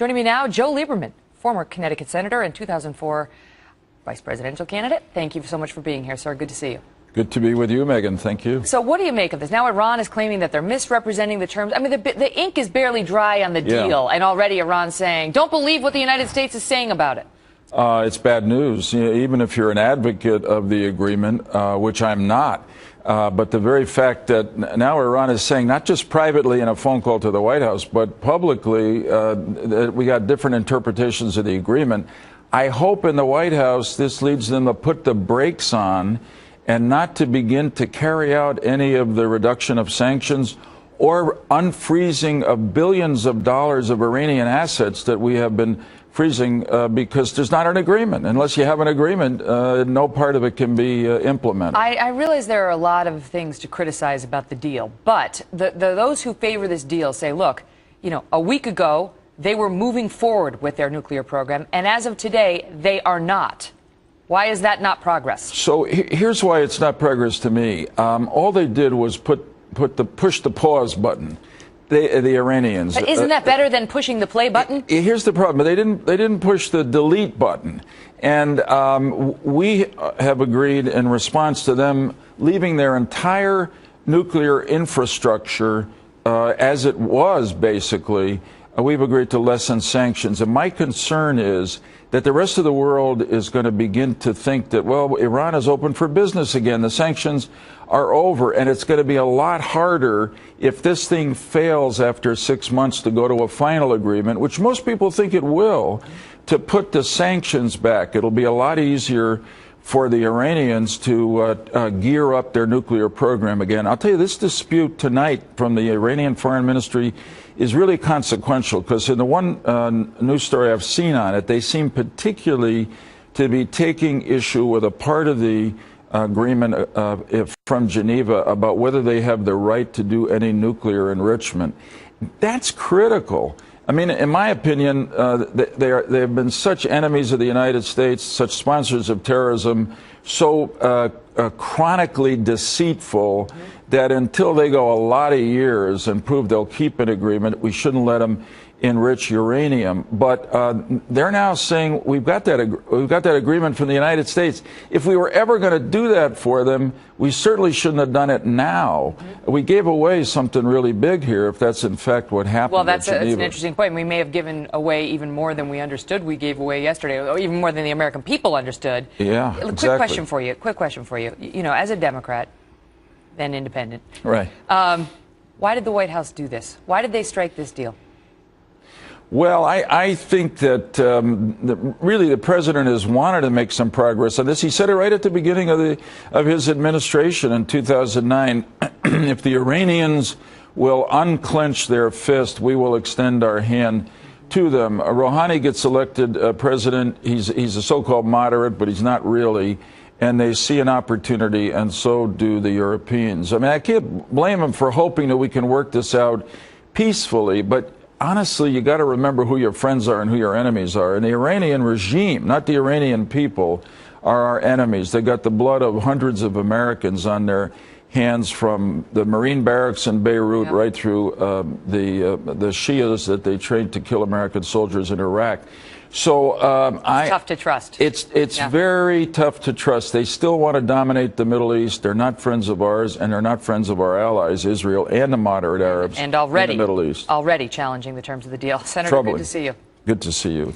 Joining me now, Joe Liebermann, former Connecticut Senator and 2004 Vice Presidential candidate. Thank you so much for being here, sir. Good to see you. Good to be with you, Megan. Thank you. So what do you make of this? Now Iran is claiming that they're misrepresenting the terms. I mean, the ink is barely dry on the deal, and already Iran's saying, don't believe what the United States is saying about it. It's bad news, even if you're an advocate of the agreement, which I'm not. But the very fact that now Iran is saying, not just privately in a phone call to the White House, but publicly, that we got different interpretations of the agreement. I hope in the White House this leads them to put the brakes on and not to begin to carry out any of the reduction of sanctions or unfreezing of billions of dollars of Iranian assets that we have been freezing because there's not an agreement. Unless you have an agreement, no part of it can be implemented. I realize there are a lot of things to criticize about the deal, but those who favor this deal say, look, you know, a week ago they were moving forward with their nuclear program, and as of today, they are not. Why is that not progress? So here's why it's not progress to me. All they did was push the pause button. The Iranians. But isn't that better than pushing the play button? Here's the problem. They didn't push the delete button. And we have agreed in response to them leaving their entire nuclear infrastructure as it was, basically. We've agreed to lessen sanctions. And my concern is that the rest of the world is going to begin to think that, well, Iran is open for business again. The sanctions are over, and it's going to be a lot harder if this thing fails after 6 months to go to a final agreement, which most people think it will, to put the sanctions back. It'll be a lot easier for the Iranians to gear up their nuclear program again. I'll tell you, this dispute tonight from the Iranian Foreign Ministry is really consequential, because in the one news story I've seen on it, they seem particularly to be taking issue with a part of the agreement from Geneva about whether they have the right to do any nuclear enrichment. That's critical. I mean, in my opinion, they have been such enemies of the United States, such sponsors of terrorism, so chronically deceitful, that until they go a lot of years and prove they'll keep an agreement, we shouldn't let them enrich uranium. But they're now saying we've got that agreement from the United States. If we were ever going to do that for them, we certainly shouldn't have done it now. We gave away something really big here, if that's in fact what happened. Well, that's an interesting point. We may have given away even more than we understood we gave away yesterday, or even more than the American people understood. Yeah, exactly. Quick question for you. You know, as a Democrat, then independent, right? Why did the White House do this? Why did they strike this deal? Well, I think that really the president has wanted to make some progress on this. He said it right at the beginning of his administration in 2009. If the Iranians will unclench their fist, we will extend our hand to them. Rouhani gets elected president. He's a so-called moderate, but he's not really. And they see an opportunity, and so do the Europeans. I mean, I can't blame them for hoping that we can work this out peacefully, but honestly, you got to remember who your friends are and who your enemies are. And the Iranian regime, not the Iranian people, are our enemies. They got the blood of hundreds of Americans on their hands, from the Marine barracks in Beirut right through the Shias that they trained to kill American soldiers in Iraq. So it's tough to trust. It's very tough to trust. They still want to dominate the Middle East. They're not friends of ours, and they're not friends of our allies, Israel and the moderate Arabs and already in the Middle East. Already challenging the terms of the deal. Senator, Troubling. Good to see you. Good to see you.